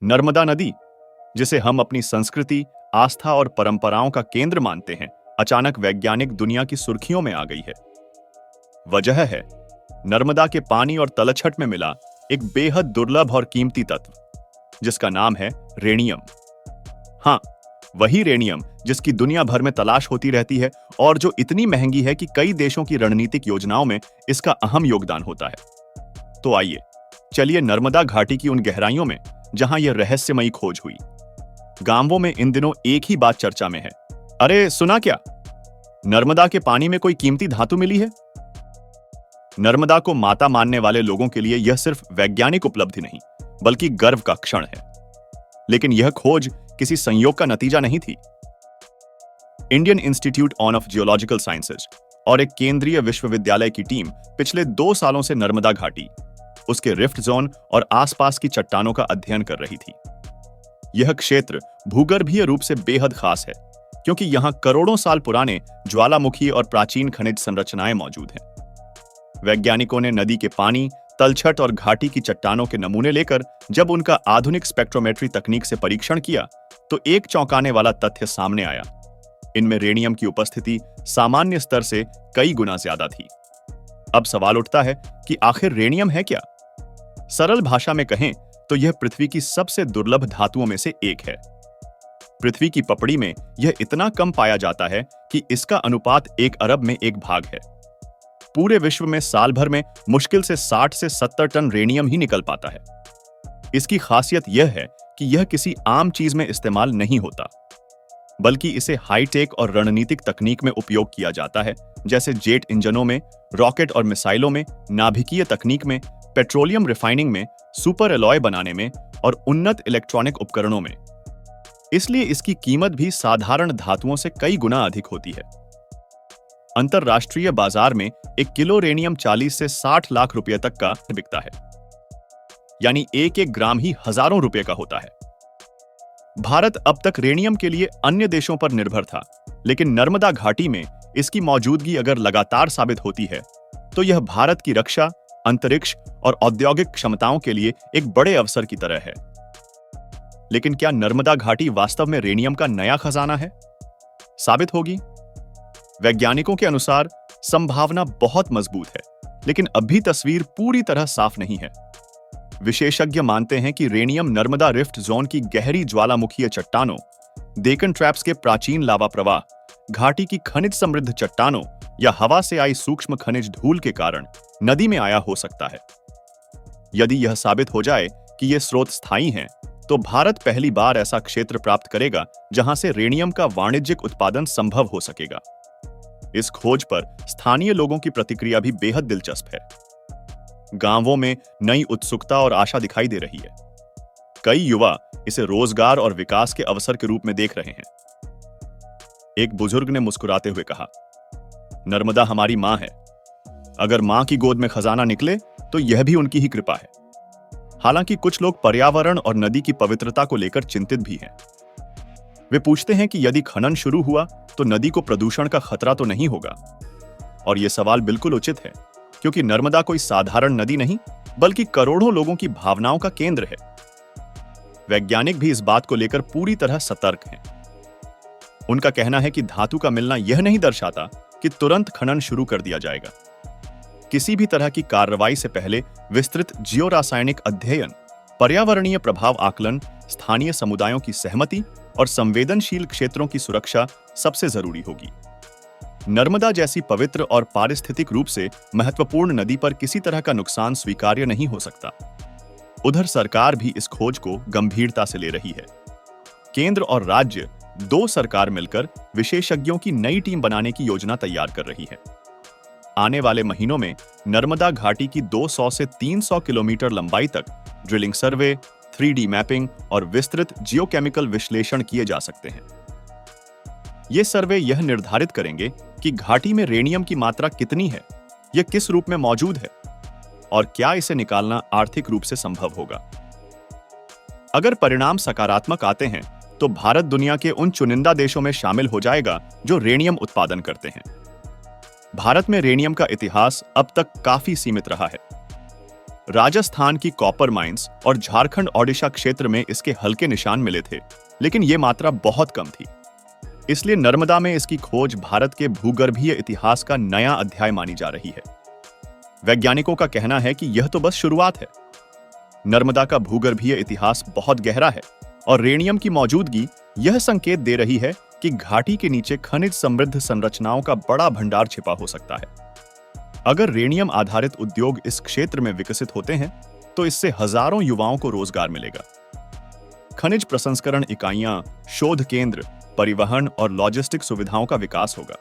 नर्मदा नदी, जिसे हम अपनी संस्कृति, आस्था और परंपराओं का केंद्र मानते हैं, अचानक वैज्ञानिक दुनिया की सुर्खियों में आ गई है। वजह है नर्मदा के पानी और तलछट में मिला एक बेहद दुर्लभ और कीमती तत्व, जिसका नाम है रेडियम। हाँ, वही रेडियम जिसकी दुनिया भर में तलाश होती रहती है और जो इतनी महंगी है कि कई देशों की रणनीतिक योजनाओं में इसका अहम योगदान होता है। तो आइए, चलिए नर्मदा घाटी की उन गहराइयों में जहां यह रहस्यमयी खोज हुई। गांवों में इन दिनों एक ही बात चर्चा में है, अरे सुना क्या, नर्मदा के पानी में कोई कीमती धातु मिली है। नर्मदा को माता मानने वाले लोगों के लिए यह सिर्फ वैज्ञानिक उपलब्धि नहीं, बल्कि गर्व का क्षण है। लेकिन यह खोज किसी संयोग का नतीजा नहीं थी। Indian institute of geological sciences और एक केंद्रीय विश्वविद्यालय की टीम पिछले 2 सालों से नर्मदा घाटी, उसके रिफ्ट जोन और आसपास की चट्टानों का अध्ययन कर रही थी। यह क्षेत्र भूगर्भीय रूप से बेहद खास है, क्योंकि यहां करोड़ों साल पुराने ज्वालामुखी और प्राचीन खनिज संरचनाएं मौजूद हैं। वैज्ञानिकों ने नदी के पानी, तलछट और घाटी की चट्टानों के नमूने लेकर जब उनका आधुनिक स्पेक्ट्रोमेट्री तकनीक से परीक्षण किया, तो एक चौंकाने वाला तथ्य सामने आया। इनमें रेडियम की उपस्थिति सामान्य स्तर से कई गुना ज्यादा थी। अब सवाल उठता है कि आखिर रेडियम है क्या? सरल भाषा में कहें तो यह पृथ्वी की सबसे दुर्लभ धातुओं में से एक है। पृथ्वी की पपड़ी में यह इतना कम पाया जाता है कि इसका अनुपात 1 अरब में 1 भाग है। पूरे विश्व में साल भर में मुश्किल से 60 से 70 टन रेडियम ही निकल पाता है। इसकी खासियत यह है कि यह किसी आम चीज में इस्तेमाल नहीं होता, बल्कि इसे हाईटेक और रणनीतिक तकनीक में उपयोग किया जाता है, जैसे जेट इंजनों में, रॉकेट और मिसाइलों में, नाभिकीय तकनीक में, पेट्रोलियम रिफाइनिंग में, सुपर एलॉय बनाने में और उन्नत इलेक्ट्रॉनिक उपकरणों में। इसलिए इसकी कीमत भी साधारण धातुओं से कई गुना अधिक होती है। अंतरराष्ट्रीय बाजार में 1 किलो रेडियम 40 से 60 लाख रुपए तक का बिकता है, यानी एक ग्राम ही हजारों रुपए का होता है। भारत अब तक रेडियम के लिए अन्य देशों पर निर्भर था, लेकिन नर्मदा घाटी में इसकी मौजूदगी अगर लगातार साबित होती है, तो यह भारत की रक्षा, अंतरिक्ष और औद्योगिक क्षमताओं के लिए एक बड़े अवसर की तरह है। लेकिन क्या नर्मदा घाटी वास्तव में रेडियम का नया खजाना है? साबित होगी? वैज्ञानिकों के अनुसार संभावना बहुत मजबूत है, लेकिन अभी तस्वीर पूरी तरह साफ नहीं है। विशेषज्ञ मानते हैं कि रेडियम नर्मदा रिफ्ट जोन की गहरी ज्वालामुखीय चट्टानों, डेकन ट्रैप्स के प्राचीन लावा प्रवाह, घाटी की खनिज समृद्ध चट्टानों या हवा से आई सूक्ष्म खनिज धूल के कारण नदी में आया हो सकता है। यदि यह साबित हो जाए कि ये स्रोत स्थायी हैं, तो भारत पहली बार ऐसा क्षेत्र प्राप्त करेगा जहां से रेडियम का वाणिज्यिक उत्पादन संभव हो सकेगा। इस खोज पर स्थानीय लोगों की प्रतिक्रिया भी बेहद दिलचस्प है। गांवों में नई उत्सुकता और आशा दिखाई दे रही है। कई युवा इसे रोजगार और विकास के अवसर के रूप में देख रहे हैं। एक बुजुर्ग ने मुस्कुराते हुए कहा, नर्मदा हमारी मां है। अगर मां की गोद में खजाना निकले तो यह भी उनकी ही कृपा है। हालांकि कुछ लोग पर्यावरण और नदी की पवित्रता को लेकर चिंतित भी हैं। वे पूछते हैं कि यदि खनन शुरू हुआ तो नदी को प्रदूषण का खतरा तो नहीं होगा? और यह सवाल बिल्कुल उचित है, क्योंकि नर्मदा कोई साधारण नदी नहीं, बल्कि करोड़ों लोगों की भावनाओं का केंद्र है। वैज्ञानिक भी इस बात को लेकर पूरी तरह सतर्क हैं। उनका कहना है कि धातु का मिलना यह नहीं दर्शाता कि तुरंत खनन शुरू कर दिया जाएगा। किसी भी तरह की कार्रवाई से पहले विस्तृत जियोरासायनिक अध्ययन, पर्यावरणीय प्रभाव आकलन, स्थानीय समुदायों की सहमति और संवेदनशील क्षेत्रों की सुरक्षा सबसे जरूरी होगी। नर्मदा जैसी पवित्र और पारिस्थितिक रूप से महत्वपूर्ण नदी पर किसी तरह का नुकसान स्वीकार्य नहीं हो सकता। उधर सरकार भी इस खोज को गंभीरता से ले रही है। केंद्र और राज्य 2 सरकार मिलकर विशेषज्ञों की नई टीम बनाने की योजना तैयार कर रही है। आने वाले महीनों में नर्मदा घाटी की 200 से 300 किलोमीटर लंबाई तक ड्रिलिंग सर्वे, 3D मैपिंग और विस्तृत जियोकेमिकल विश्लेषण किए जा सकते हैं। ये सर्वे यह निर्धारित करेंगे कि घाटी में रेडियम की मात्रा कितनी है, यह किस रूप में मौजूद है और क्या इसे निकालना आर्थिक रूप से संभव होगा। अगर परिणाम सकारात्मक आते हैं तो भारत दुनिया के उन चुनिंदा देशों में शामिल हो जाएगा जो रेडियम उत्पादन करते हैं। भारत में रेडियम का इतिहास अब तक काफी सीमित रहा है। राजस्थान की कॉपर माइंस और झारखंड ओडिशा क्षेत्र में इसके हल्के निशान मिले थे, लेकिन ये मात्रा बहुत कम थी। इसलिए नर्मदा में इसकी खोज भारत के भूगर्भीय इतिहास का नया अध्याय मानी जा रही है। वैज्ञानिकों का कहना है कि यह तो बस शुरुआत है। नर्मदा का भूगर्भीय इतिहास बहुत गहरा है और रेडियम की मौजूदगी यह संकेत दे रही है कि घाटी के नीचे खनिज समृद्ध संरचनाओं का बड़ा भंडार छिपा हो सकता है। अगर रेडियम आधारित उद्योग इस क्षेत्र में विकसित होते हैं तो इससे हजारों युवाओं को रोजगार मिलेगा। खनिज प्रसंस्करण इकाइयां, शोध केंद्र, परिवहन और लॉजिस्टिक सुविधाओं का विकास होगा।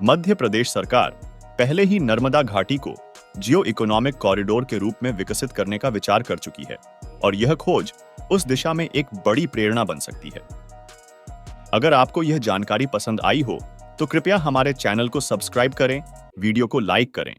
मध्य प्रदेश सरकार पहले ही नर्मदा घाटी को जियो इकोनॉमिक कॉरिडोर के रूप में विकसित करने का विचार कर चुकी है और यह खोज उस दिशा में एक बड़ी प्रेरणा बन सकती है। अगर आपको यह जानकारी पसंद आई हो तो कृपया हमारे चैनल को सब्सक्राइब करें, वीडियो को लाइक करें